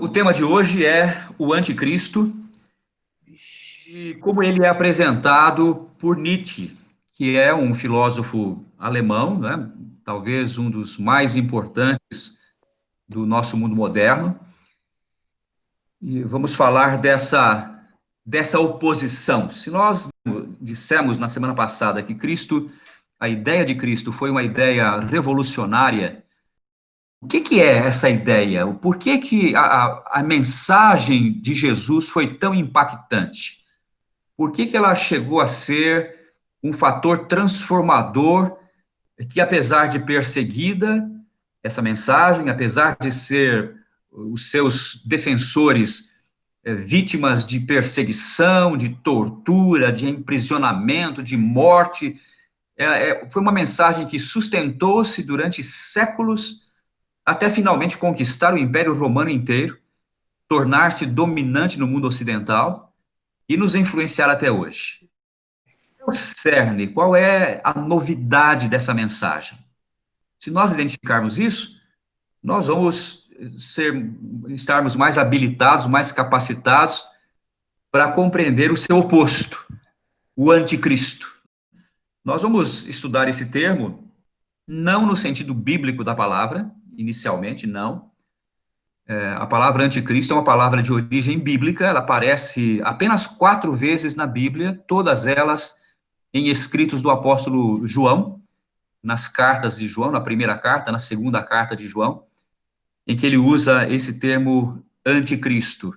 O tema de hoje é o anticristo e como ele é apresentado por Nietzsche, que é um filósofo alemão, né? Talvez um dos mais importantes do nosso mundo moderno. E vamos falar dessa oposição. Se nós dissemos na semana passada que a ideia de Cristo foi uma ideia revolucionária, o que é essa ideia? Por que a mensagem de Jesus foi tão impactante? Por que ela chegou a ser um fator transformador que, apesar de perseguida, essa mensagem, apesar de ser os seus defensores vítimas de perseguição, de tortura, de aprisionamento, de morte, foi uma mensagem que sustentou-se durante séculos até finalmente conquistar o Império Romano inteiro, tornar-se dominante no mundo ocidental e nos influenciar até hoje. O cerne, qual é a novidade dessa mensagem? Se nós identificarmos isso, nós vamos estarmos mais habilitados, mais capacitados para compreender o seu oposto, o anticristo. Nós vamos estudar esse termo não no sentido bíblico da palavra, inicialmente, não. A palavra anticristo é uma palavra de origem bíblica, ela aparece apenas 4 vezes na Bíblia, todas elas em escritos do apóstolo João, nas cartas de João, na primeira carta, na segunda carta de João, em que ele usa esse termo anticristo.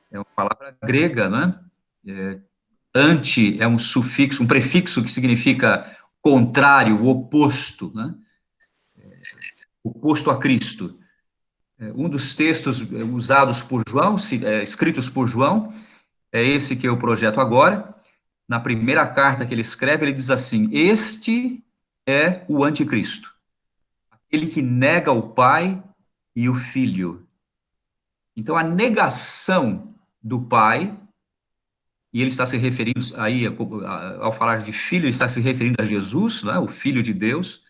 É uma palavra grega, né? Anti é um sufixo, um prefixo que significa contrário, oposto, né? Oposto a Cristo. Um dos textos usados por João, escritos por João, é esse que eu projeto agora. Na primeira carta que ele escreve, ele diz assim: este é o anticristo, aquele que nega o Pai e o Filho. Então, a negação do Pai, e ele está se referindo aí, ao falar de Filho, ele está se referindo a Jesus, né, o Filho de Deus.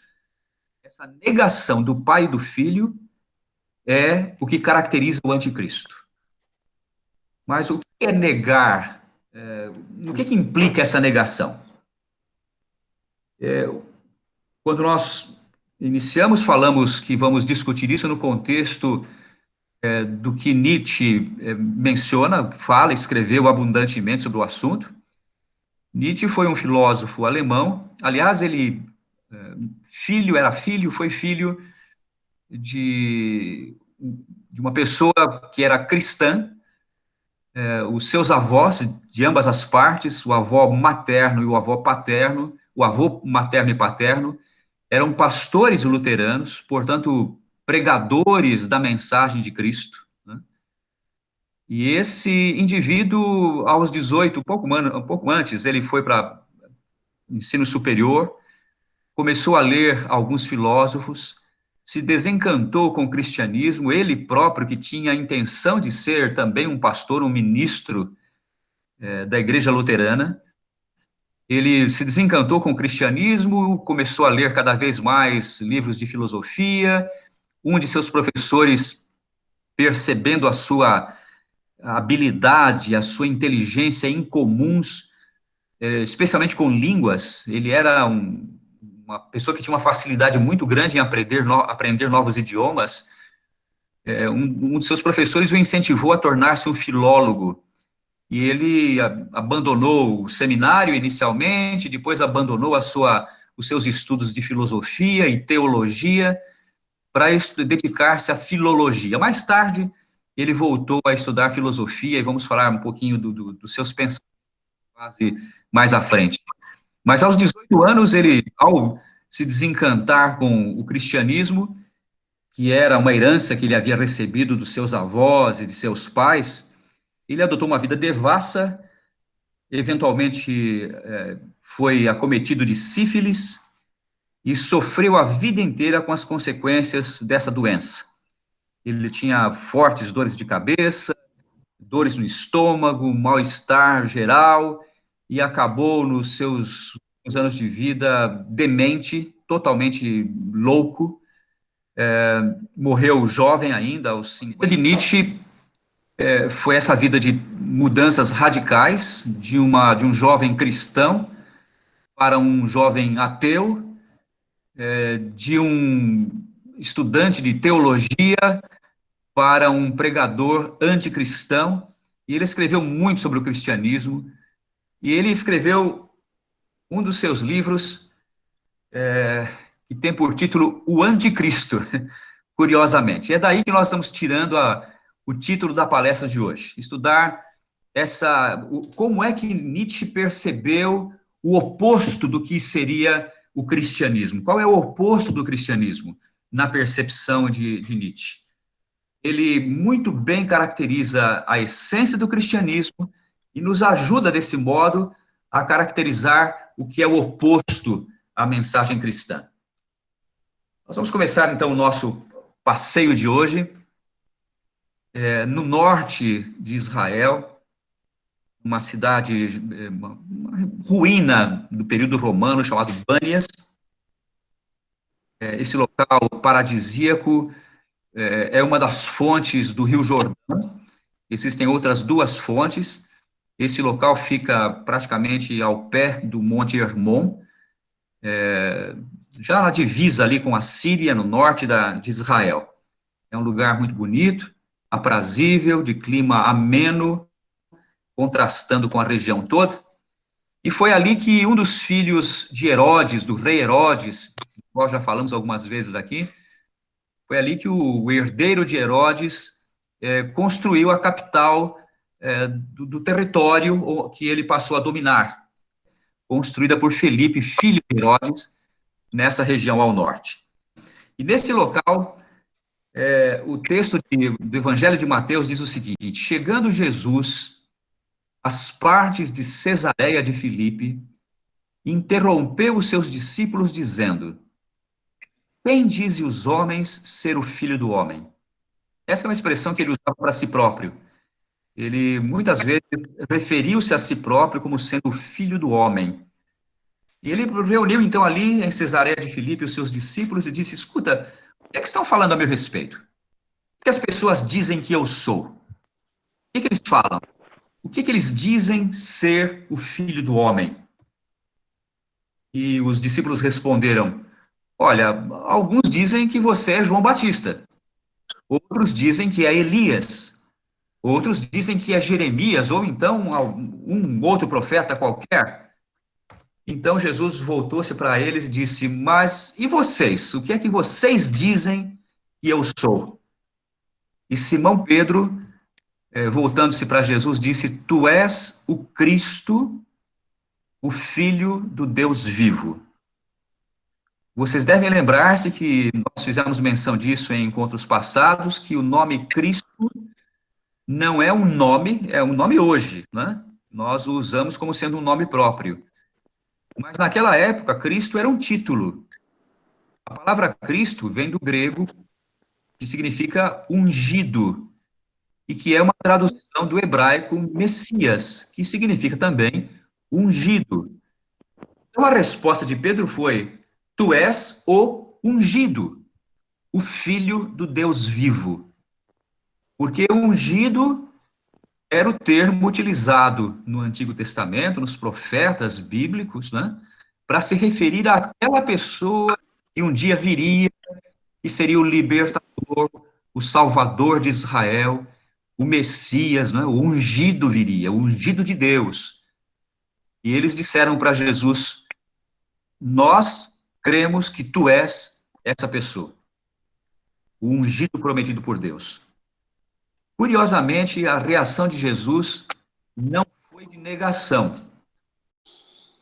Essa negação do Pai e do Filho é o que caracteriza o anticristo. Mas o que é negar? O que implica essa negação? Quando nós iniciamos, falamos que vamos discutir isso no contexto do que Nietzsche menciona, fala, escreveu abundantemente sobre o assunto. Nietzsche foi um filósofo alemão, aliás, ele foi filho de uma pessoa que era cristã. Os seus avós, de ambas as partes, o avô materno e o avô paterno, o avô materno e paterno, eram pastores luteranos, portanto, pregadores da mensagem de Cristo, né? E esse indivíduo, aos 18, um pouco antes, ele foi para ensino superior, começou a ler alguns filósofos, se desencantou com o cristianismo, ele próprio, que tinha a intenção de ser também um pastor, um ministro da igreja luterana, ele se desencantou com o cristianismo, começou a ler cada vez mais livros de filosofia. Um de seus professores, percebendo a sua habilidade, a sua inteligência incomuns, especialmente com línguas, ele era uma pessoa que tinha uma facilidade muito grande em aprender novos idiomas. Um de seus professores o incentivou a tornar-se um filólogo. E ele abandonou o seminário inicialmente, depois abandonou os seus estudos de filosofia e teologia para dedicar-se à filologia. Mais tarde, ele voltou a estudar filosofia, e vamos falar um pouquinho dos seus pensamentos mais à frente. Mas aos 18 anos, ele, ao se desencantar com o cristianismo, que era uma herança que ele havia recebido dos seus avós e de seus pais, ele adotou uma vida devassa, eventualmente foi acometido de sífilis e sofreu a vida inteira com as consequências dessa doença. Ele tinha fortes dores de cabeça, dores no estômago, mal-estar geral, e acabou nos seus anos de vida demente, totalmente louco. Morreu jovem ainda, aos 50. De Nietzsche Foi essa vida de mudanças radicais de um jovem cristão para um jovem ateu, de um estudante de teologia para um pregador anticristão. E ele escreveu muito sobre o cristianismo. E ele escreveu um dos seus livros que tem por título O Anticristo, curiosamente. É daí que nós estamos tirando o título da palestra de hoje. Estudar como é que Nietzsche percebeu o oposto do que seria o cristianismo. Qual é o oposto do cristianismo na percepção de Nietzsche? Ele muito bem caracteriza a essência do cristianismo e nos ajuda, desse modo, a caracterizar o que é o oposto à mensagem cristã. Nós vamos começar, então, o nosso passeio de hoje no norte de Israel, uma cidade, uma ruína do período romano, chamado Bânias. Esse local paradisíaco é uma das fontes do Rio Jordão. Existem outras duas fontes. Esse local fica praticamente ao pé do Monte Hermon, já na divisa ali com a Síria, no norte de Israel. É um lugar muito bonito, aprazível, de clima ameno, contrastando com a região toda. E foi ali que um dos filhos de Herodes, do rei Herodes, nós já falamos algumas vezes aqui, foi ali que o herdeiro de Herodes construiu a capital do território que ele passou a dominar, construída por Felipe, filho de Herodes, nessa região ao norte. E nesse local, o texto do Evangelho de Mateus diz o seguinte: chegando Jesus às partes de Cesareia de Filipe, interrompeu os seus discípulos, dizendo: quem dizem os homens ser o filho do homem? Essa é uma expressão que ele usava para si próprio. Ele, muitas vezes, referiu-se a si próprio como sendo o filho do homem. E ele reuniu, então, ali em Cesareia de Filipe os seus discípulos e disse: escuta, o que é que estão falando a meu respeito? O que as pessoas dizem que eu sou? O que eles falam? O que eles dizem ser o filho do homem? E os discípulos responderam: olha, alguns dizem que você é João Batista, outros dizem que é Elias, outros dizem que é Jeremias, ou então um outro profeta qualquer. Então Jesus voltou-se para eles e disse: mas e vocês? O que é que vocês dizem que eu sou? E Simão Pedro, voltando-se para Jesus, disse: tu és o Cristo, o Filho do Deus vivo. Vocês devem lembrar-se que nós fizemos menção disso em encontros passados, que o nome Cristo não é um nome hoje, né? Nós o usamos como sendo um nome próprio. Mas naquela época, Cristo era um título. A palavra Cristo vem do grego, que significa ungido, e que é uma tradução do hebraico Messias, que significa também ungido. Então a resposta de Pedro foi: tu és o ungido, o filho do Deus vivo. Porque ungido era o termo utilizado no Antigo Testamento, nos profetas bíblicos, né, para se referir àquela pessoa que um dia viria, que seria o libertador, o salvador de Israel, o Messias, né, o ungido viria, o ungido de Deus. E eles disseram para Jesus: nós cremos que tu és essa pessoa, o ungido prometido por Deus. Curiosamente, a reação de Jesus não foi de negação.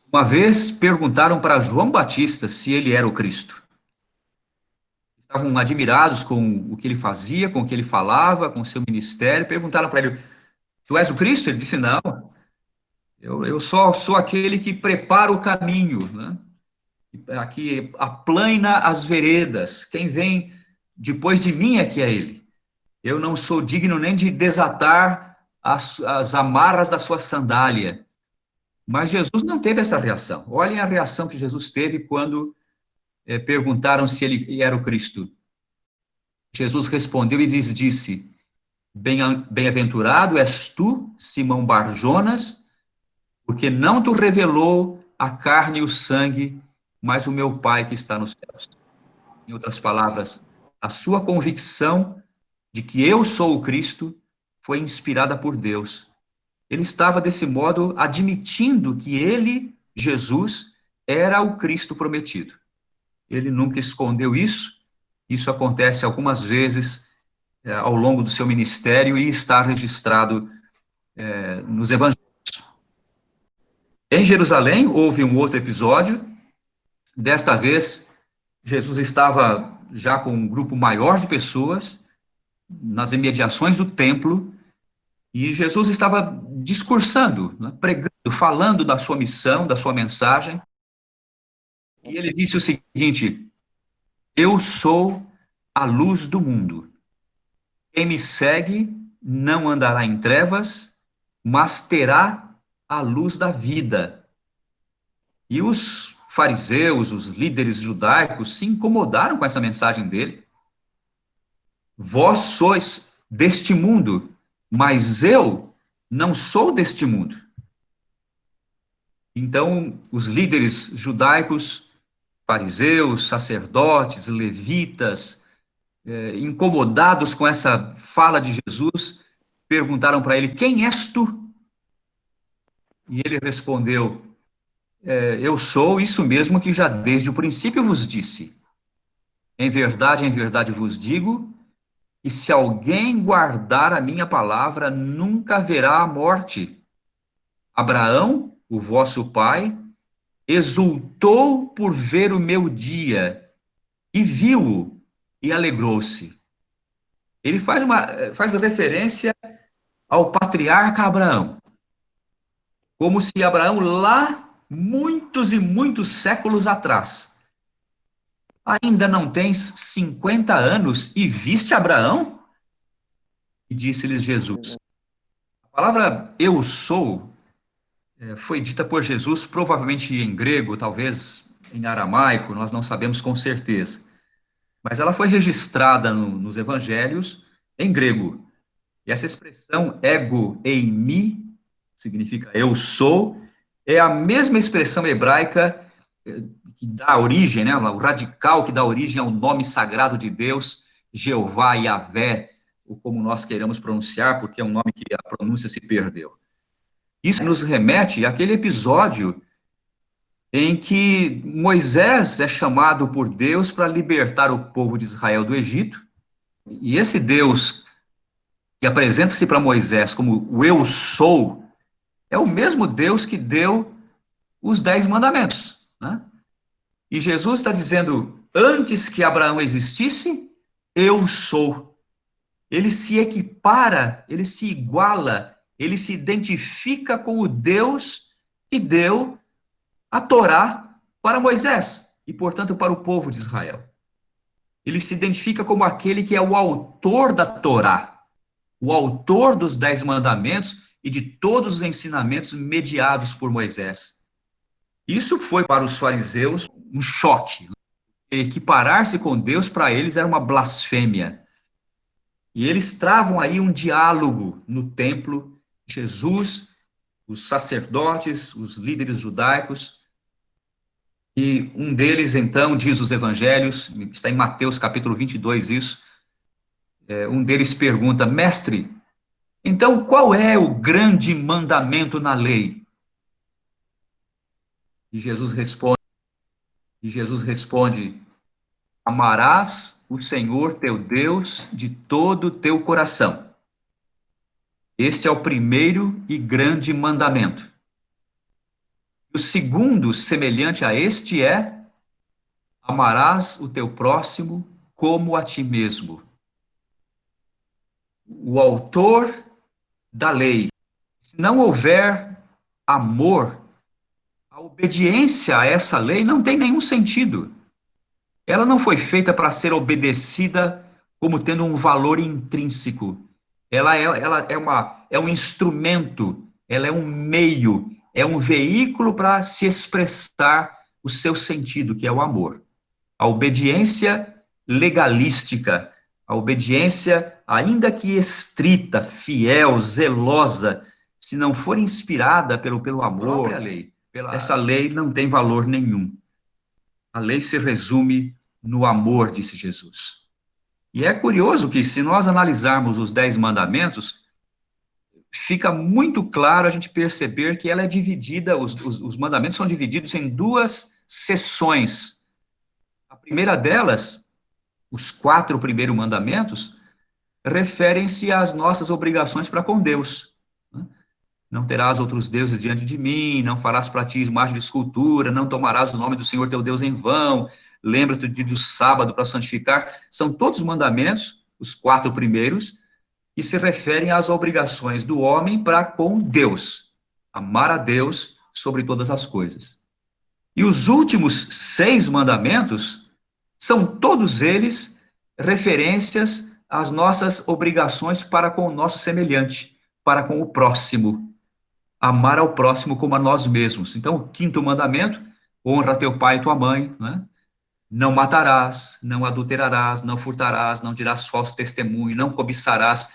Uma vez perguntaram para João Batista se ele era o Cristo. Estavam admirados com o que ele fazia, com o que ele falava, com o seu ministério. Perguntaram para ele: tu és o Cristo? Ele disse: não, eu só sou aquele que prepara o caminho, né? Aqui aplana as veredas. Quem vem depois de mim é que é ele. Eu não sou digno nem de desatar as amarras da sua sandália. Mas Jesus não teve essa reação. Olhem a reação que Jesus teve quando perguntaram se ele era o Cristo. Jesus respondeu e lhes disse: Bem-aventurado és tu, Simão Bar-Jonas, porque não te revelou a carne e o sangue, mas o meu Pai que está nos céus. Em outras palavras, a sua convicção de que eu sou o Cristo foi inspirada por Deus. Ele estava, desse modo, admitindo que ele, Jesus, era o Cristo prometido. Ele nunca escondeu isso. Isso acontece algumas vezes ao longo do seu ministério e está registrado nos evangelhos. Em Jerusalém, houve um outro episódio. Desta vez, Jesus estava já com um grupo maior de pessoas nas imediações do templo, e Jesus estava discursando, né, pregando, falando da sua missão, da sua mensagem, e ele disse o seguinte: eu sou a luz do mundo. Quem me segue não andará em trevas, mas terá a luz da vida. E os fariseus, os líderes judaicos, se incomodaram com essa mensagem dele. Vós sois deste mundo, mas eu não sou deste mundo. Então, os líderes judaicos, fariseus, sacerdotes, levitas, incomodados com essa fala de Jesus, perguntaram para ele: quem és tu? E ele respondeu: eu sou isso mesmo que já desde o princípio vos disse. Em verdade vos digo, e se alguém guardar a minha palavra, nunca verá a morte. Abraão, o vosso pai, exultou por ver o meu dia, e viu-o, e alegrou-se. Ele faz referência ao patriarca Abraão, como se Abraão, lá, muitos e muitos séculos atrás, ainda não tens 50 anos e viste Abraão? E disse-lhes Jesus. A palavra eu sou foi dita por Jesus, provavelmente em grego, talvez em aramaico, nós não sabemos com certeza. Mas ela foi registrada nos evangelhos em grego. E essa expressão ego eimi, significa eu sou, é a mesma expressão hebraica que dá origem, né, o radical que dá origem ao nome sagrado de Deus, Jeová, Yahvé, ou como nós queiramos pronunciar, porque é um nome que a pronúncia se perdeu. Isso nos remete àquele episódio em que Moisés é chamado por Deus para libertar o povo de Israel do Egito, e esse Deus que apresenta-se para Moisés como o eu sou, é o mesmo Deus que deu os 10 mandamentos, né? E Jesus está dizendo, antes que Abraão existisse, eu sou. Ele se equipara, ele se iguala, ele se identifica com o Deus que deu a Torá para Moisés e, portanto, para o povo de Israel. Ele se identifica como aquele que é o autor da Torá, o autor dos 10 mandamentos e de todos os ensinamentos mediados por Moisés. Isso foi para os fariseus um choque. Equiparar-se com Deus para eles era uma blasfêmia. E eles travam aí um diálogo no templo, Jesus, os sacerdotes, os líderes judaicos, e um deles, então, diz os evangelhos, está em Mateus capítulo 22 isso, um deles pergunta, mestre, então qual é o grande mandamento na lei? E Jesus responde, amarás o Senhor teu Deus de todo o teu coração. Este é o primeiro e grande mandamento. O segundo, semelhante a este, é amarás o teu próximo como a ti mesmo. O autor da lei, se não houver amor, a obediência a essa lei não tem nenhum sentido. Ela não foi feita para ser obedecida como tendo um valor intrínseco. É um instrumento, ela é um meio, é um veículo para se expressar o seu sentido, que é o amor. A obediência legalística, A obediência, ainda que estrita, fiel, zelosa, se não for inspirada pelo amor, lei, essa lei não tem valor nenhum. A lei se resume no amor, disse Jesus. E é curioso que, se nós analisarmos os 10 mandamentos, fica muito claro a gente perceber que ela é dividida, os mandamentos são divididos em duas seções. A primeira delas, os 4 primeiros mandamentos, referem-se às nossas obrigações para com Deus. Não terás outros deuses diante de mim, não farás para ti imagem de escultura, não tomarás o nome do Senhor teu Deus em vão, lembra-te do sábado para santificar. São todos mandamentos, os 4 primeiros, que se referem às obrigações do homem para com Deus. Amar a Deus sobre todas as coisas. E os últimos 6 mandamentos são todos eles referências às nossas obrigações para com o nosso semelhante, para com o próximo. Amar ao próximo como a nós mesmos. Então, o 5º mandamento, honra teu pai e tua mãe, né? Não matarás, não adulterarás, não furtarás, não dirás falso testemunho, não cobiçarás.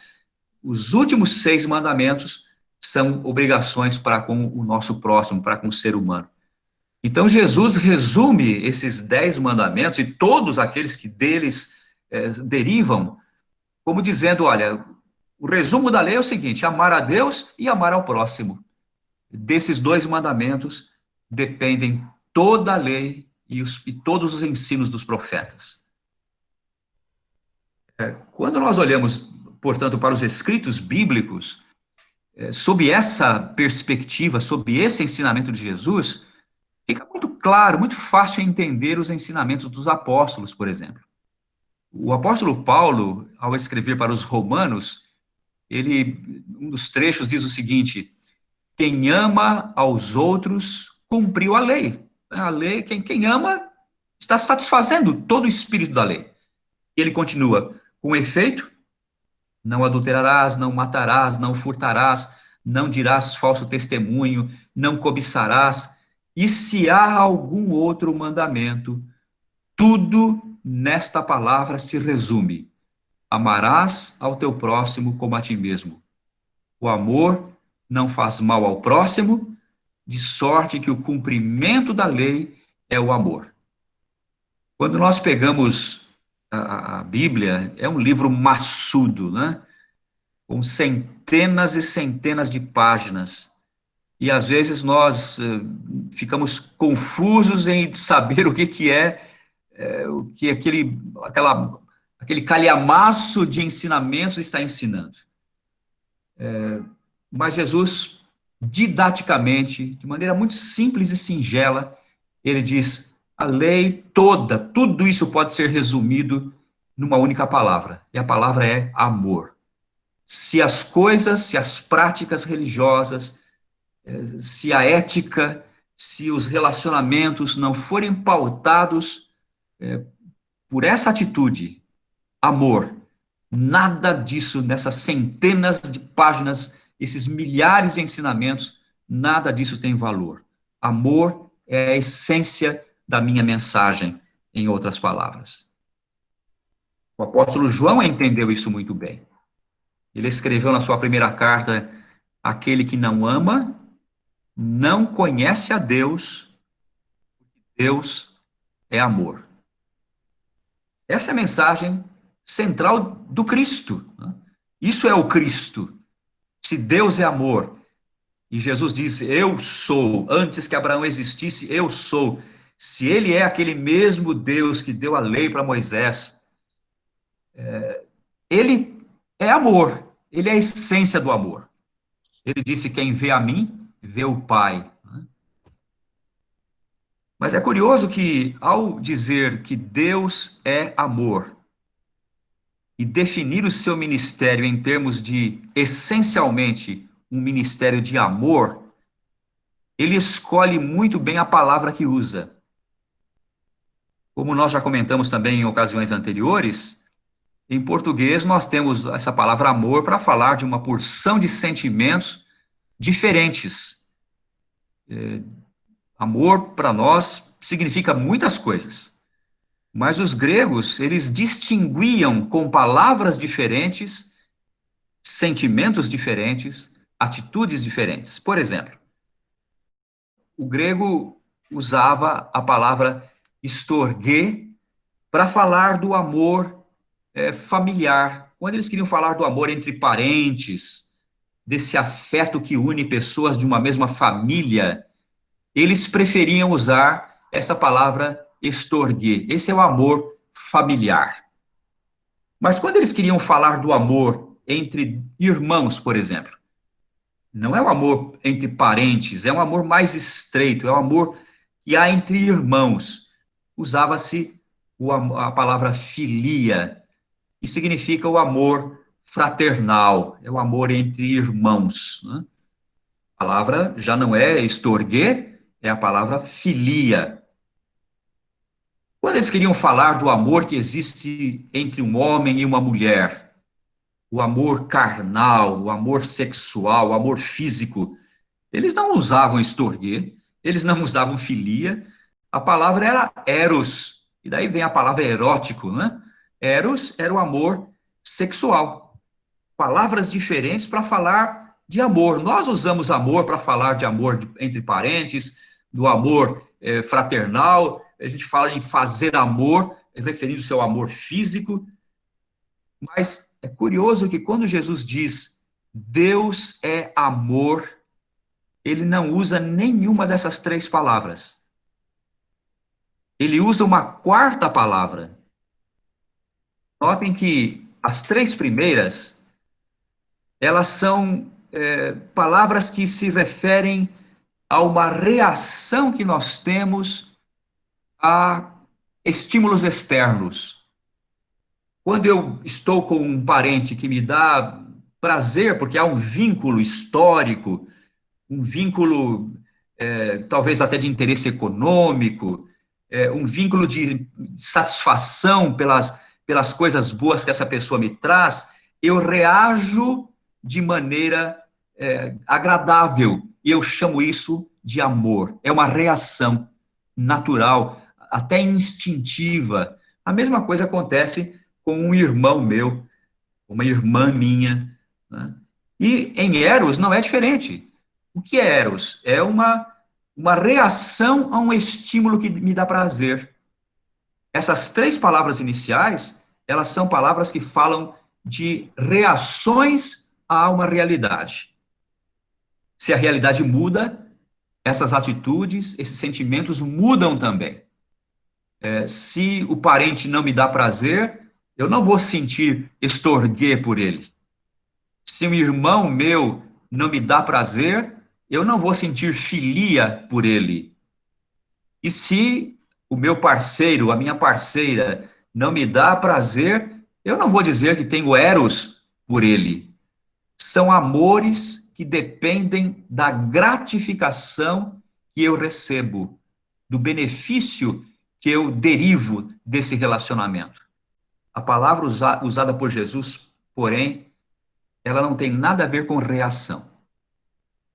Os últimos 6 mandamentos são obrigações para com o nosso próximo, para com o ser humano. Então, Jesus resume esses 10 mandamentos e todos aqueles que deles derivam, como dizendo, olha, o resumo da lei é o seguinte, amar a Deus e amar ao próximo. Desses 2 mandamentos dependem toda a lei e todos os ensinos dos profetas. Quando nós olhamos, portanto, para os escritos bíblicos, sob essa perspectiva, sob esse ensinamento de Jesus, fica muito claro, muito fácil entender os ensinamentos dos apóstolos, por exemplo. O apóstolo Paulo, ao escrever para os romanos, um dos trechos diz o seguinte: quem ama aos outros cumpriu a lei. A lei, quem ama está satisfazendo todo o espírito da lei. E ele continua, com efeito, não adulterarás, não matarás, não furtarás, não dirás falso testemunho, não cobiçarás. E se há algum outro mandamento, tudo nesta palavra se resume: amarás ao teu próximo como a ti mesmo. O amor não faz mal ao próximo, de sorte que o cumprimento da lei é o amor. Quando nós pegamos a Bíblia, é um livro maçudo, né? Com centenas e centenas de páginas. E às vezes nós ficamos confusos em saber o que é o que aquele calhamaço de ensinamentos está ensinando. Mas Jesus, didaticamente, de maneira muito simples e singela, ele diz: a lei toda, tudo isso pode ser resumido numa única palavra, e a palavra é amor. Se as coisas, se as práticas religiosas, se a ética, se os relacionamentos não forem pautados por essa atitude, amor, nada disso nessas centenas de páginas, esses milhares de ensinamentos, nada disso tem valor. Amor é a essência da minha mensagem, em outras palavras. O apóstolo João entendeu isso muito bem. Ele escreveu na sua primeira carta: aquele que não ama não conhece a Deus, Deus é amor. Essa é a mensagem central do Cristo. Isso é o Cristo. Se Deus é amor, e Jesus disse, eu sou, antes que Abraão existisse, eu sou. Se ele é aquele mesmo Deus que deu a lei para Moisés, ele é amor, ele é a essência do amor. Ele disse, quem vê a mim, vê o Pai. Mas é curioso que, ao dizer que Deus é amor, e definir o seu ministério em termos de, essencialmente, um ministério de amor, ele escolhe muito bem a palavra que usa. Como nós já comentamos também em ocasiões anteriores, em português nós temos essa palavra amor para falar de uma porção de sentimentos diferentes. Amor, para nós, significa muitas coisas. Mas os gregos, eles distinguiam com palavras diferentes, sentimentos diferentes, atitudes diferentes. Por exemplo, o grego usava a palavra storge para falar do amor familiar. Quando eles queriam falar do amor entre parentes, desse afeto que une pessoas de uma mesma família, eles preferiam usar essa palavra storge. Esse é o amor familiar. Mas quando eles queriam falar do amor entre irmãos, por exemplo, não é o amor entre parentes, é um amor mais estreito, é o amor que há entre irmãos. Usava-se a palavra filia, que significa o amor fraternal, é o amor entre irmãos, né? A palavra já não é estorgue, é a palavra filia. Quando eles queriam falar do amor que existe entre um homem e uma mulher, o amor carnal, o amor sexual, o amor físico, eles não usavam estorgue, eles não usavam filia, a palavra era eros, e daí vem a palavra erótico, né? Eros era o amor sexual. Palavras diferentes para falar de amor. Nós usamos amor para falar de amor entre parentes, do amor fraternal, a gente fala em fazer amor, referindo-se ao amor físico, mas é curioso que quando Jesus diz Deus é amor, ele não usa nenhuma dessas três palavras. Ele usa uma quarta palavra. Notem que as três primeiras, elas são palavras que se referem a uma reação que nós temos a estímulos externos. Quando eu estou com um parente que me dá prazer, porque há um vínculo histórico, um vínculo talvez até de interesse econômico, um vínculo de satisfação pelas coisas boas que essa pessoa me traz, eu reajo de maneira agradável, e eu chamo isso de amor. É uma reação natural, até instintiva. A mesma coisa acontece com um irmão meu, uma irmã minha, né? E em Eros não é diferente. O que é Eros? É uma reação a um estímulo que me dá prazer. Essas três palavras iniciais, elas são palavras que falam de reações a uma realidade. Se a realidade muda, essas atitudes, esses sentimentos mudam também. Se o parente não me dá prazer, eu não vou sentir estorguer por ele. Se um irmão meu não me dá prazer, eu não vou sentir filia por ele. E se o meu parceiro, a minha parceira, não me dá prazer, eu não vou dizer que tenho eros por ele. São amores que dependem da gratificação que eu recebo, do benefício que eu derivo desse relacionamento. A palavra usada por Jesus, porém, ela não tem nada a ver com reação.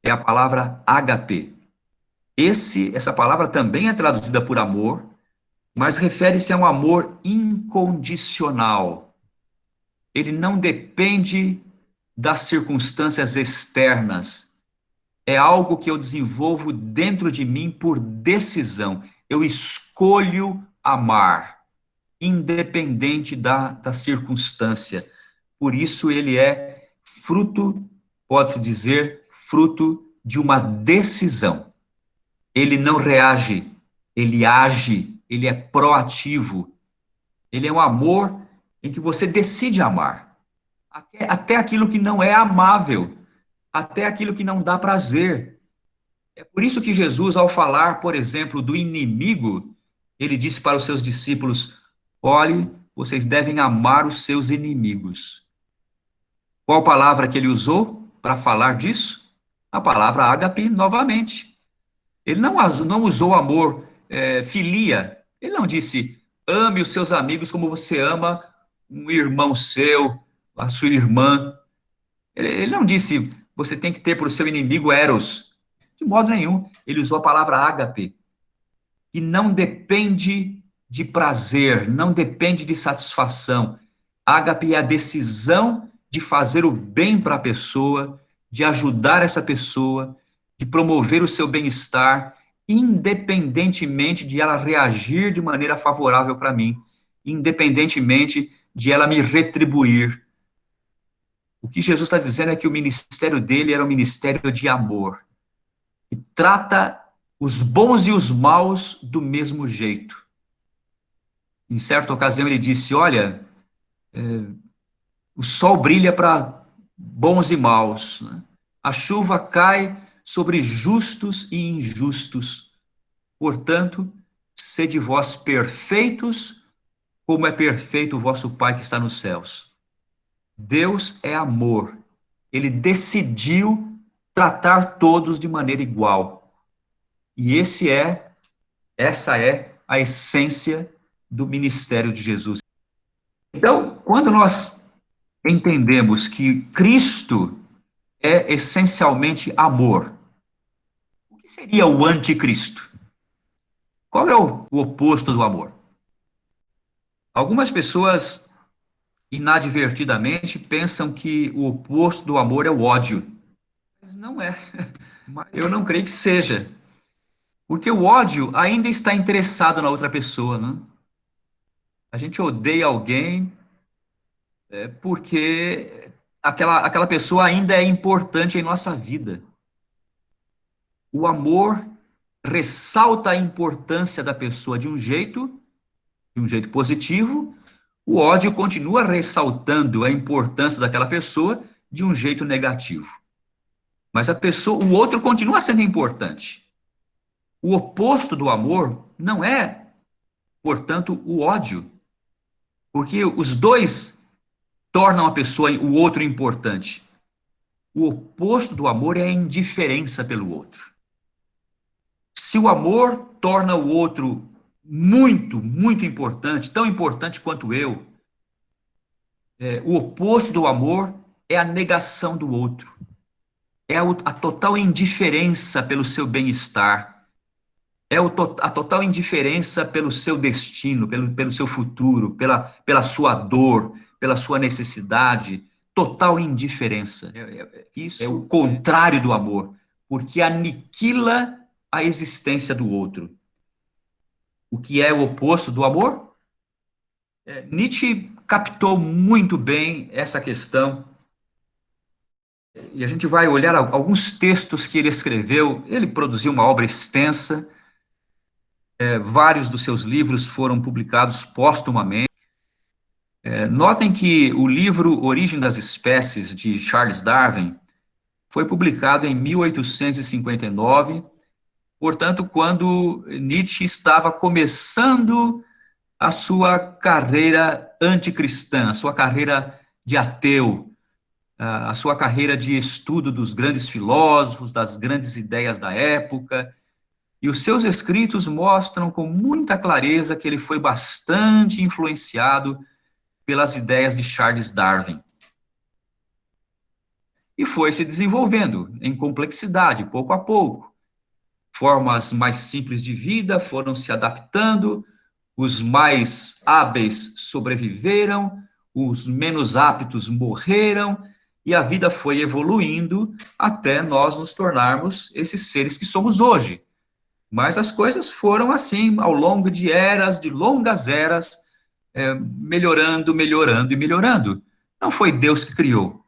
É a palavra ágape. Essa palavra também é traduzida por amor, mas refere-se a um amor incondicional. Ele não depende das circunstâncias externas. É algo que eu desenvolvo dentro de mim por decisão. Eu escolho amar, independente da circunstância. Por isso, ele é fruto, pode-se dizer, fruto de uma decisão. Ele não reage, ele age, ele é proativo. Ele é um amor em que você decide amar. Até aquilo que não é amável, até aquilo que não dá prazer. É por isso que Jesus, ao falar, por exemplo, do inimigo, ele disse para os seus discípulos: olhe, vocês devem amar os seus inimigos. Qual palavra que ele usou para falar disso? A palavra ágape novamente. Ele não usou amor, filia. Ele não disse, ame os seus amigos como você ama um irmão seu, a sua irmã. Ele não disse, você tem que ter para o seu inimigo eros. De modo nenhum. Ele usou a palavra ágape, que não depende de prazer, não depende de satisfação. Ágape é a decisão de fazer o bem para a pessoa, de ajudar essa pessoa, de promover o seu bem-estar, independentemente de ela reagir de maneira favorável para mim, independentemente de ela me retribuir. O que Jesus está dizendo é que o ministério dele era um ministério de amor, que trata os bons e os maus do mesmo jeito. Em certa ocasião ele disse: olha, o sol brilha para bons e maus, né? A chuva cai sobre justos e injustos. Portanto, sede vós perfeitos, como é perfeito o vosso Pai que está nos céus. Deus é amor. Ele decidiu tratar todos de maneira igual. E essa é a essência do ministério de Jesus. Então, quando nós entendemos que Cristo é essencialmente amor, o que seria o anticristo? Qual é o oposto do amor? Algumas pessoas inadvertidamente pensam que o oposto do amor é o ódio. Mas não é. Eu não creio que seja. Porque o ódio ainda está interessado na outra pessoa, né? A gente odeia alguém porque aquela pessoa ainda é importante em nossa vida. O amor ressalta a importância da pessoa de um jeito positivo. O ódio continua ressaltando a importância daquela pessoa de um jeito negativo. Mas o outro continua sendo importante. O oposto do amor não é, portanto, o ódio, porque os dois tornam o outro importante. O oposto do amor é a indiferença pelo outro. Se o amor torna o outro muito, muito importante, tão importante quanto eu, o oposto do amor é a negação do outro. É a total indiferença pelo seu bem-estar. É a total indiferença pelo seu destino, pelo seu futuro, pela sua dor, pela sua necessidade. Total indiferença. Isso é o contrário do amor, porque aniquila a existência do outro. O que é o oposto do amor? Nietzsche captou muito bem essa questão. E a gente vai olhar alguns textos que ele escreveu. Ele produziu uma obra extensa. Vários dos seus livros foram publicados póstumamente. Notem que o livro Origem das Espécies, de Charles Darwin, foi publicado em 1859, portanto, quando Nietzsche estava começando a sua carreira anticristã, a sua carreira de ateu, a sua carreira de estudo dos grandes filósofos, das grandes ideias da época. E os seus escritos mostram com muita clareza que ele foi bastante influenciado pelas ideias de Charles Darwin. E foi se desenvolvendo em complexidade, pouco a pouco. Formas mais simples de vida foram se adaptando, os mais hábeis sobreviveram, os menos aptos morreram, e a vida foi evoluindo até nós nos tornarmos esses seres que somos hoje. Mas as coisas foram assim, ao longo de eras, de longas eras, melhorando, melhorando e melhorando. Não foi Deus que criou.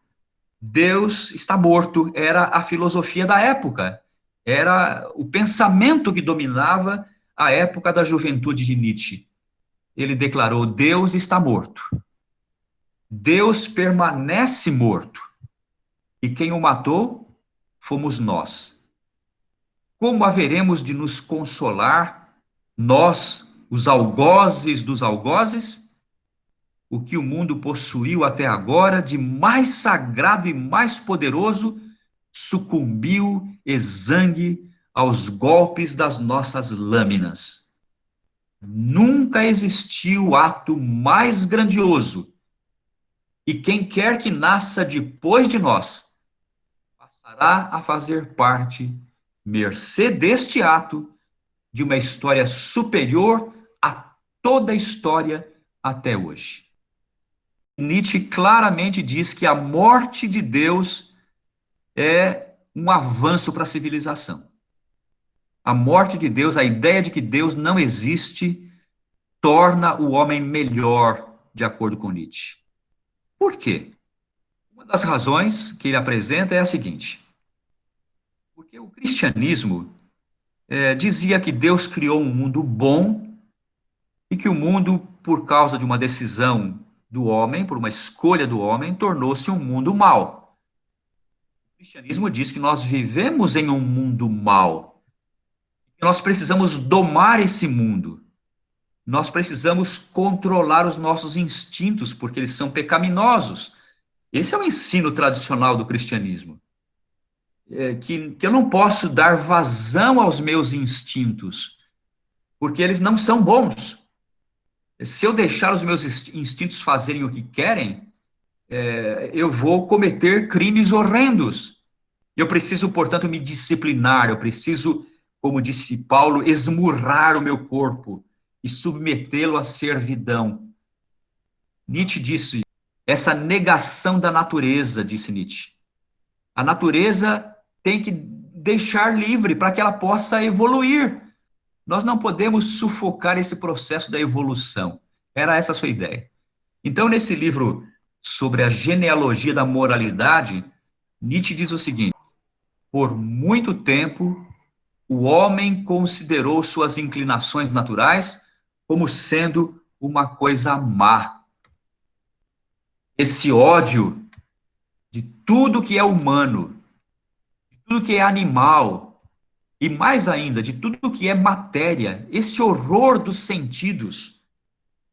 Deus está morto, era a filosofia da época, era o pensamento que dominava a época da juventude de Nietzsche. Ele declarou: Deus está morto. Deus permanece morto. E quem o matou fomos nós. Como haveremos de nos consolar, nós, os algozes dos algozes? O que o mundo possuiu até agora de mais sagrado e mais poderoso sucumbiu exangue aos golpes das nossas lâminas. Nunca existiu ato mais grandioso, e quem quer que nasça depois de nós passará a fazer parte, mercê deste ato, de uma história superior a toda a história até hoje. Nietzsche claramente diz que a morte de Deus é um avanço para a civilização. A morte de Deus, a ideia de que Deus não existe, torna o homem melhor, de acordo com Nietzsche. Por quê? Uma das razões que ele apresenta é a seguinte: porque o cristianismo dizia que Deus criou um mundo bom e que o mundo, por causa de uma decisão do homem, por uma escolha do homem, tornou-se um mundo mau. O cristianismo diz que nós vivemos em um mundo mau, que nós precisamos domar esse mundo. Nós precisamos controlar os nossos instintos, porque eles são pecaminosos. Esse é o ensino tradicional do cristianismo. Que eu não posso dar vazão aos meus instintos, porque eles não são bons. Se eu deixar os meus instintos fazerem o que querem, eu vou cometer crimes horrendos. Eu preciso, portanto, me disciplinar, eu preciso, como disse Paulo, esmurrar o meu corpo e submetê-lo à servidão. Nietzsche disse, essa negação da natureza, disse Nietzsche. A natureza tem que deixar livre para que ela possa evoluir. Nós não podemos sufocar esse processo da evolução. Era essa a sua ideia. Então, nesse livro sobre a genealogia da moralidade, Nietzsche diz o seguinte: por muito tempo, o homem considerou suas inclinações naturais como sendo uma coisa má. Esse ódio de tudo que é humano, de tudo que é animal, e mais ainda, de tudo que é matéria, esse horror dos sentidos,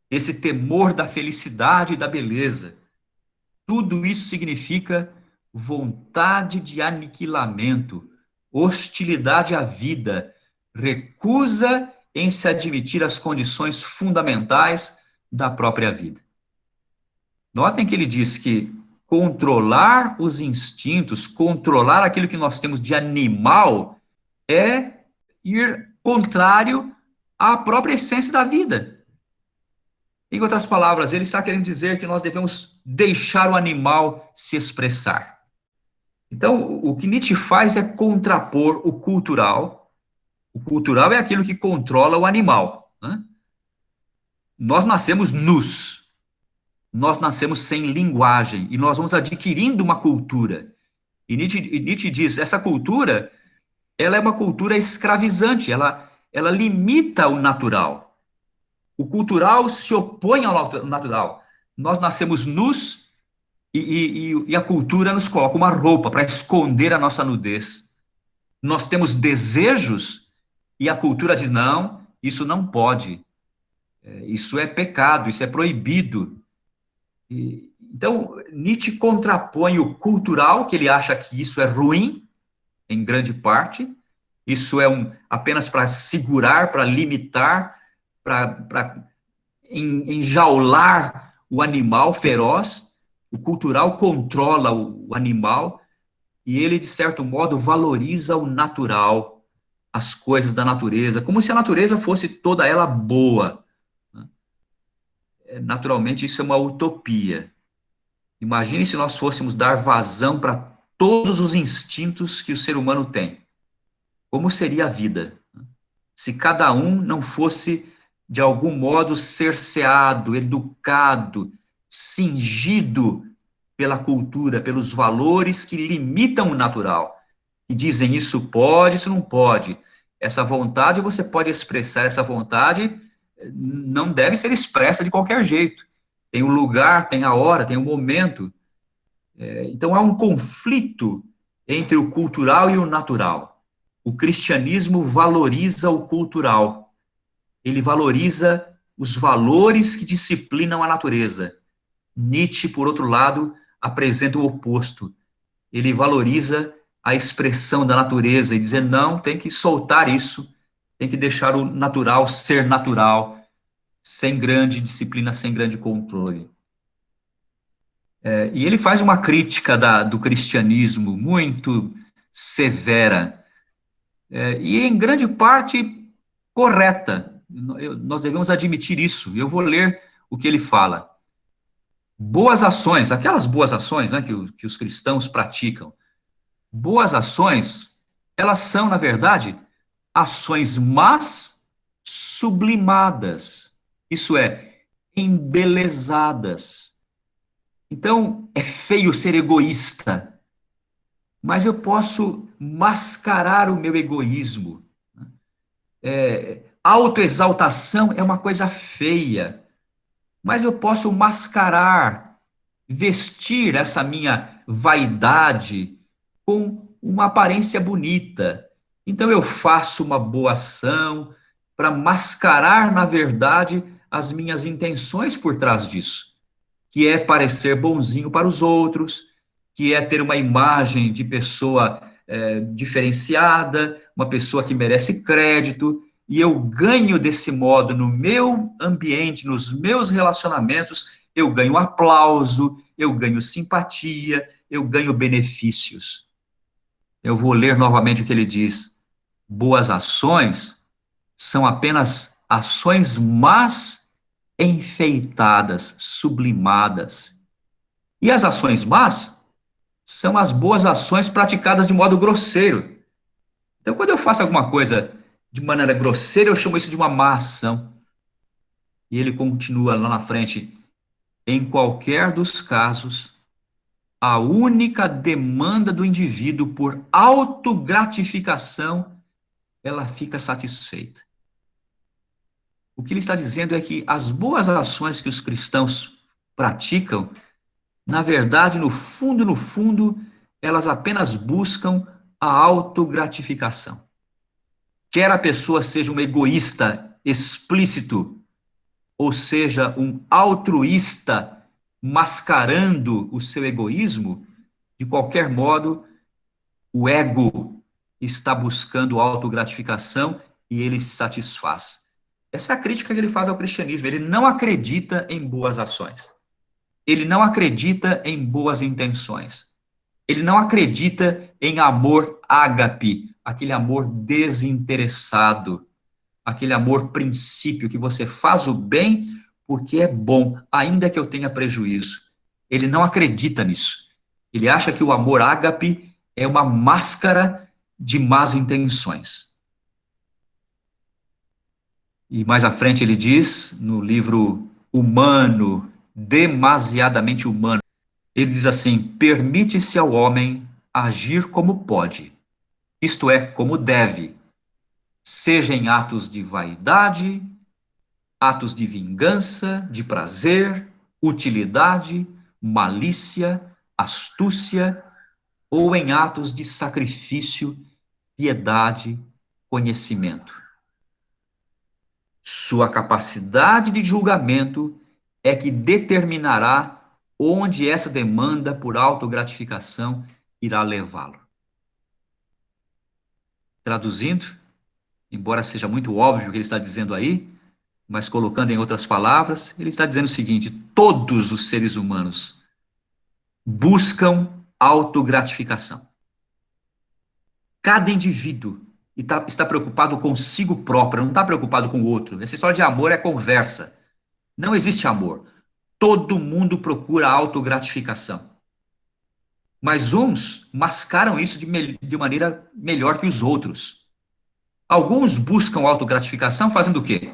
esse temor da felicidade e da beleza, tudo isso significa vontade de aniquilamento, hostilidade à vida, recusa em se admitir as condições fundamentais da própria vida. Notem que ele diz que controlar os instintos, controlar aquilo que nós temos de animal, é ir contrário à própria essência da vida. Em outras palavras, ele está querendo dizer que nós devemos deixar o animal se expressar. Então, o que Nietzsche faz é contrapor o cultural. O cultural é aquilo que controla o animal, né? Nós nascemos nus, nós nascemos sem linguagem, e nós vamos adquirindo uma cultura. E Nietzsche diz, essa cultura, ela é uma cultura escravizante, ela limita o natural. O cultural se opõe ao natural. Nós nascemos nus e a cultura nos coloca uma roupa para esconder a nossa nudez. Nós temos desejos e a cultura diz, não, isso não pode. Isso é pecado, isso é proibido. Então, Nietzsche contrapõe o cultural, que ele acha que isso é ruim, em grande parte. Isso é apenas para segurar, para limitar, para enjaular o animal feroz. O cultural controla o animal e ele, de certo modo, valoriza o natural, as coisas da natureza, como se a natureza fosse toda ela boa. Naturalmente, isso é uma utopia. Imagine se nós fôssemos dar vazão para todos os instintos que o ser humano tem. Como seria a vida? Se cada um não fosse, de algum modo, cerceado, educado, cingido pela cultura, pelos valores que limitam o natural, e dizem isso pode, isso não pode. Essa vontade você pode expressar, essa vontade não deve ser expressa de qualquer jeito. Tem o lugar, tem a hora, tem o momento. Então há um conflito entre o cultural e o natural. O cristianismo valoriza o cultural. Ele valoriza os valores que disciplinam a natureza. Nietzsche, por outro lado, apresenta o oposto. Ele valoriza a expressão da natureza e dizer, não, tem que soltar isso, tem que deixar o natural ser natural, sem grande disciplina, sem grande controle. E ele faz uma crítica do cristianismo muito severa, e em grande parte correta. Nós devemos admitir isso. Eu vou ler o que ele fala. Boas ações, aquelas boas ações, né, que os cristãos praticam. Boas ações, elas são, na verdade, ações más sublimadas. Isso é, embelezadas. Então, é feio ser egoísta, mas eu posso mascarar o meu egoísmo. Autoexaltação é uma coisa feia, mas eu posso mascarar, vestir essa minha vaidade com uma aparência bonita. Então eu faço uma boa ação para mascarar, na verdade, as minhas intenções por trás disso, que é parecer bonzinho para os outros, que é ter uma imagem de pessoa diferenciada, uma pessoa que merece crédito, e eu ganho desse modo no meu ambiente, nos meus relacionamentos, eu ganho aplauso, eu ganho simpatia, eu ganho benefícios. Eu vou ler novamente o que ele diz. Boas ações são apenas ações más enfeitadas, sublimadas. E as ações más são as boas ações praticadas de modo grosseiro. Então, quando eu faço alguma coisa de maneira grosseira, eu chamo isso de uma má ação. E ele continua lá na frente. Em qualquer dos casos, a única demanda do indivíduo por autogratificação, ela fica satisfeita. O que ele está dizendo é que as boas ações que os cristãos praticam, na verdade, no fundo, elas apenas buscam a autogratificação. Quer a pessoa seja um egoísta explícito, ou seja, um altruísta mascarando o seu egoísmo, de qualquer modo, o ego está buscando autogratificação e ele se satisfaz. Essa é a crítica que ele faz ao cristianismo. Ele não acredita em boas ações. Ele não acredita em boas intenções. Ele não acredita em amor ágape, aquele amor desinteressado, aquele amor princípio que você faz o bem porque é bom, ainda que eu tenha prejuízo. Ele não acredita nisso. Ele acha que o amor ágape é uma máscara de más intenções. E mais à frente ele diz, no livro Humano, Demasiadamente Humano, ele diz assim: permite-se ao homem agir como pode, isto é, como deve, seja em atos de vaidade, atos de vingança, de prazer, utilidade, malícia, astúcia, ou em atos de sacrifício, piedade, conhecimento. Sua capacidade de julgamento é que determinará onde essa demanda por autogratificação irá levá-lo. Traduzindo, embora seja muito óbvio o que ele está dizendo aí, mas colocando em outras palavras, ele está dizendo o seguinte: todos os seres humanos buscam autogratificação. Cada indivíduo está preocupado consigo próprio, não está preocupado com o outro. Essa história de amor é conversa. Não existe amor. Todo mundo procura autogratificação. Mas uns mascaram isso de maneira melhor que os outros. Alguns buscam autogratificação fazendo o quê?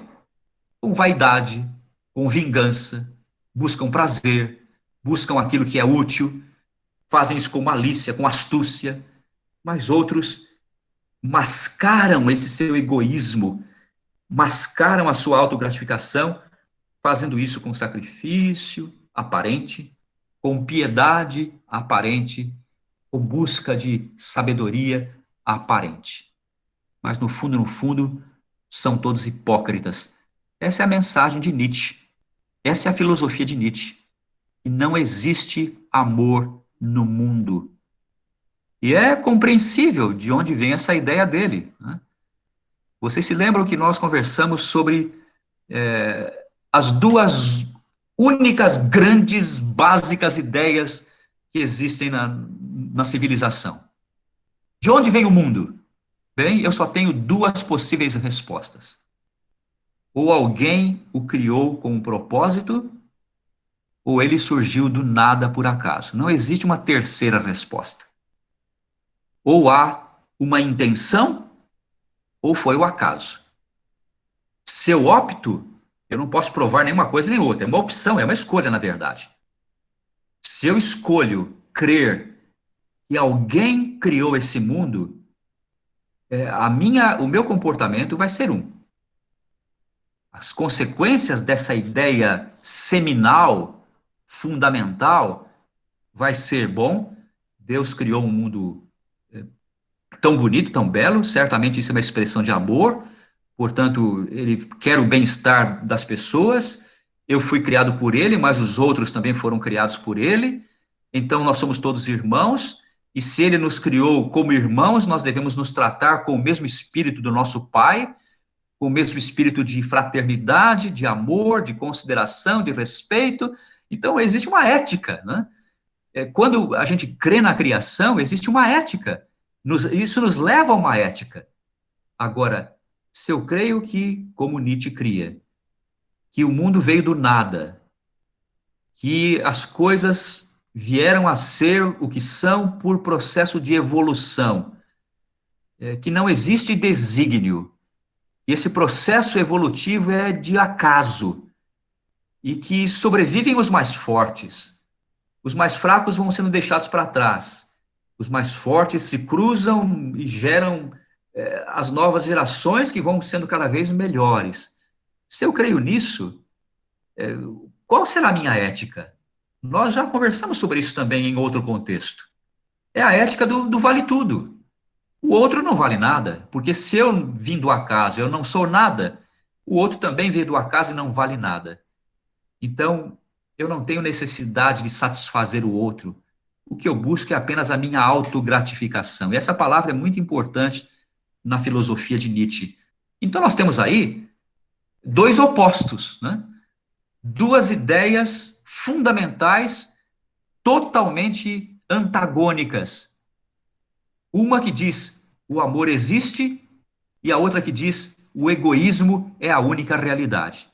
Com vaidade, com vingança, buscam prazer, buscam aquilo que é útil, fazem isso com malícia, com astúcia. Mas outros mascaram esse seu egoísmo, mascaram a sua autogratificação, fazendo isso com sacrifício aparente, com piedade aparente, com busca de sabedoria aparente. Mas no fundo, são todos hipócritas. Essa é a mensagem de Nietzsche. Essa é a filosofia de Nietzsche. E não existe amor no mundo. E é compreensível de onde vem essa ideia dele, né? Vocês se lembram que nós conversamos sobre as duas únicas grandes, básicas ideias que existem na civilização. De onde vem o mundo? Bem, eu só tenho duas possíveis respostas. Ou alguém o criou com um propósito, ou ele surgiu do nada por acaso. Não existe uma terceira resposta. Ou há uma intenção, ou foi o acaso. Se eu opto, eu não posso provar nenhuma coisa nem outra. É uma opção, é uma escolha, na verdade. Se eu escolho crer que alguém criou esse mundo, o meu comportamento vai ser um. As consequências dessa ideia seminal, fundamental, vai ser bom. Deus criou um mundo tão bonito, tão belo, certamente isso é uma expressão de amor, portanto, ele quer o bem-estar das pessoas. Eu fui criado por ele, mas os outros também foram criados por ele, então nós somos todos irmãos, e se ele nos criou como irmãos, nós devemos nos tratar com o mesmo espírito do nosso Pai, com o mesmo espírito de fraternidade, de amor, de consideração, de respeito. Então, existe uma ética, né? Quando a gente crê na criação, existe uma ética. Isso nos leva a uma ética. Agora, se eu creio que, como Nietzsche cria, que o mundo veio do nada, que as coisas vieram a ser o que são por processo de evolução, que não existe desígnio, e esse processo evolutivo é de acaso, e que sobrevivem os mais fortes. Os mais fracos vão sendo deixados para trás. Os mais fortes se cruzam e geram as novas gerações que vão sendo cada vez melhores. Se eu creio nisso, qual será a minha ética? Nós já conversamos sobre isso também em outro contexto. É a ética do vale tudo. O outro não vale nada, porque se eu vim do acaso, eu não sou nada, o outro também veio do acaso e não vale nada. Então, eu não tenho necessidade de satisfazer o outro. O que eu busco é apenas a minha autogratificação. E essa palavra é muito importante na filosofia de Nietzsche. Então, nós temos aí dois opostos, né? Duas ideias fundamentais, totalmente antagônicas. Uma que diz o amor existe e a outra que diz o egoísmo é a única realidade.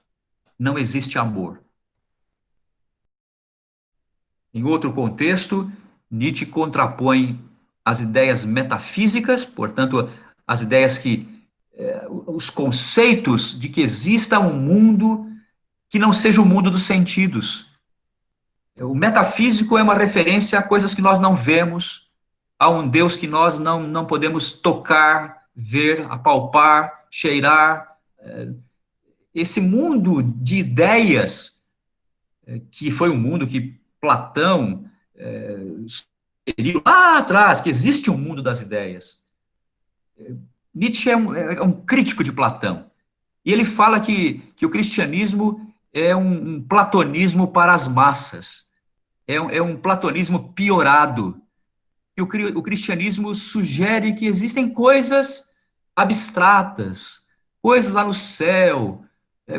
Não existe amor. Em outro contexto, Nietzsche contrapõe as ideias metafísicas, portanto, as ideias que, os conceitos de que exista um mundo que não seja o mundo dos sentidos. O metafísico é uma referência a coisas que nós não vemos, a um Deus que nós não podemos tocar, ver, apalpar, cheirar. Esse mundo de ideias, que foi um mundo que Platão sugeriu lá atrás, que existe um mundo das ideias. Nietzsche é um crítico de Platão. E ele fala que o cristianismo é um platonismo para as massas. É um platonismo piorado. E o cristianismo sugere que existem coisas abstratas, coisas lá no céu,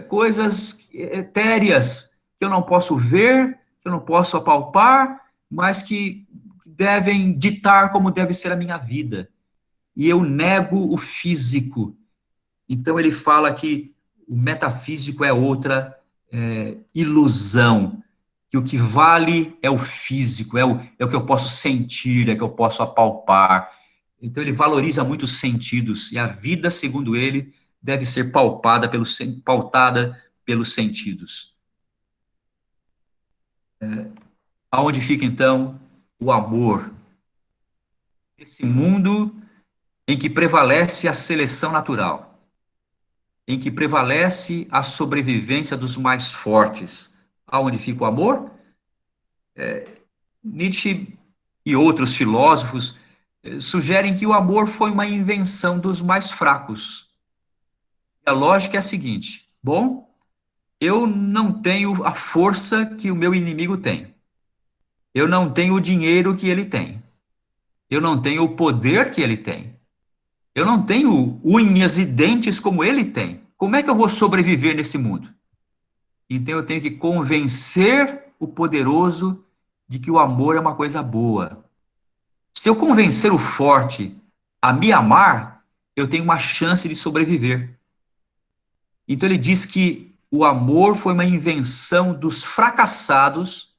coisas etéreas que eu não posso ver, que eu não posso apalpar, mas que devem ditar como deve ser a minha vida. E eu nego o físico. Então ele fala que o metafísico é outra ilusão, que o que vale é o físico, é o que eu posso sentir, é o que eu posso apalpar. Então ele valoriza muito os sentidos, e a vida, segundo ele, deve ser pautada pelos sentidos. Aonde fica, então, o amor? Esse mundo em que prevalece a seleção natural, em que prevalece a sobrevivência dos mais fortes. Aonde fica o amor? Nietzsche e outros filósofos sugerem que o amor foi uma invenção dos mais fracos. A lógica é a seguinte: bom, eu não tenho a força que o meu inimigo tem. Eu não tenho o dinheiro que ele tem. Eu não tenho o poder que ele tem. Eu não tenho unhas e dentes como ele tem. Como é que eu vou sobreviver nesse mundo? Então eu tenho que convencer o poderoso de que o amor é uma coisa boa. Se eu convencer o forte a me amar, eu tenho uma chance de sobreviver. Então ele diz que o amor foi uma invenção dos fracassados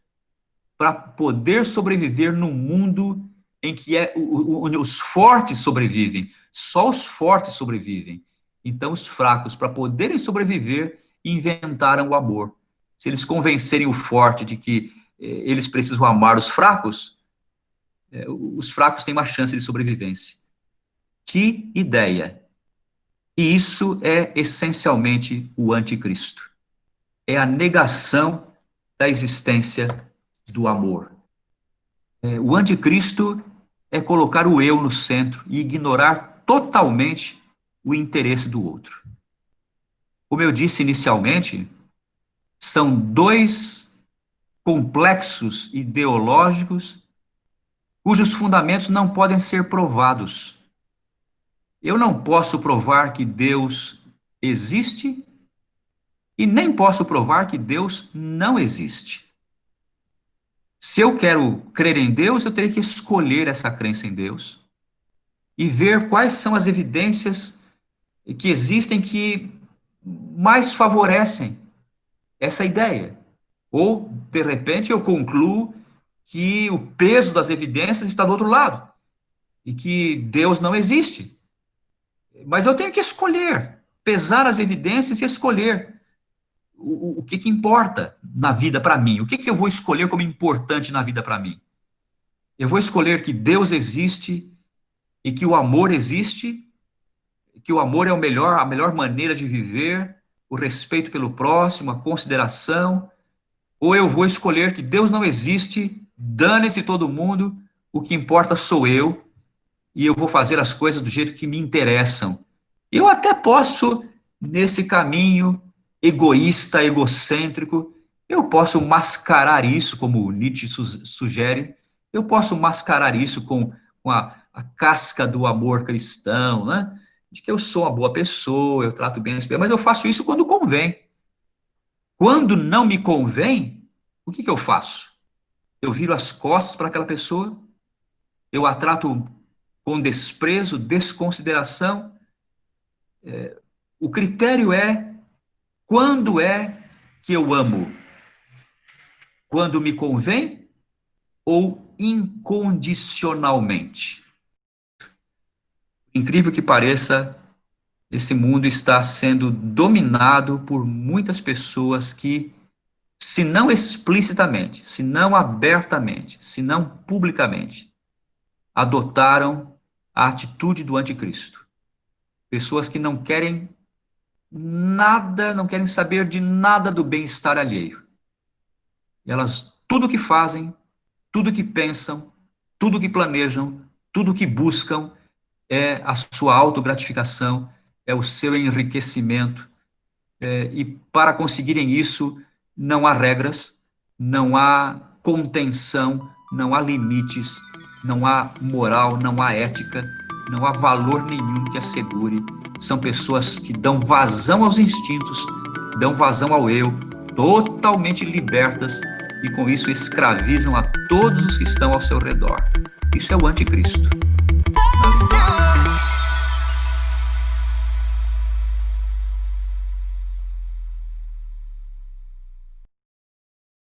para poder sobreviver num mundo em que onde os fortes sobrevivem. Só os fortes sobrevivem. Então os fracos, para poderem sobreviver, inventaram o amor. Se eles convencerem o forte de que eles precisam amar os fracos têm uma chance de sobrevivência. Que ideia! E isso é essencialmente o anticristo. É a negação da existência do amor. O anticristo é colocar o eu no centro e ignorar totalmente o interesse do outro. Como eu disse inicialmente, são dois complexos ideológicos cujos fundamentos não podem ser provados. Eu não posso provar que Deus existe e nem posso provar que Deus não existe. Se eu quero crer em Deus, eu tenho que escolher essa crença em Deus e ver quais são as evidências que existem que mais favorecem essa ideia. Ou, de repente, eu concluo que o peso das evidências está do outro lado e que Deus não existe. Mas eu tenho que escolher, pesar as evidências e escolher o que importa na vida para mim. O que eu vou escolher como importante na vida para mim? Eu vou escolher que Deus existe e que o amor existe, que o amor é a melhor maneira de viver, o respeito pelo próximo, a consideração, ou eu vou escolher que Deus não existe, dane-se todo mundo, o que importa sou eu, e eu vou fazer as coisas do jeito que me interessam. Eu até posso, nesse caminho egoísta, egocêntrico, eu posso mascarar isso, como Nietzsche sugere, eu posso mascarar isso com a casca do amor cristão, né? De que eu sou uma boa pessoa, eu trato bem as pessoas, mas eu faço isso quando convém. Quando não me convém, o que eu faço? Eu viro as costas para aquela pessoa, eu a trato com desprezo, desconsideração. O critério é quando é que eu amo? Quando me convém ou incondicionalmente? Incrível que pareça, esse mundo está sendo dominado por muitas pessoas que, se não explicitamente, se não abertamente, se não publicamente, adotaram a atitude do anticristo. Pessoas que não querem nada, não querem saber de nada do bem-estar alheio. Elas, tudo que fazem, tudo que pensam, tudo que planejam, tudo que buscam é a sua autogratificação, é o seu enriquecimento. E para conseguirem isso, não há regras, não há contenção, não há limites, não há moral, não há ética, não há valor nenhum que assegure. São pessoas que dão vazão aos instintos, dão vazão ao eu, totalmente libertas e com isso escravizam a todos os que estão ao seu redor. Isso é o anticristo.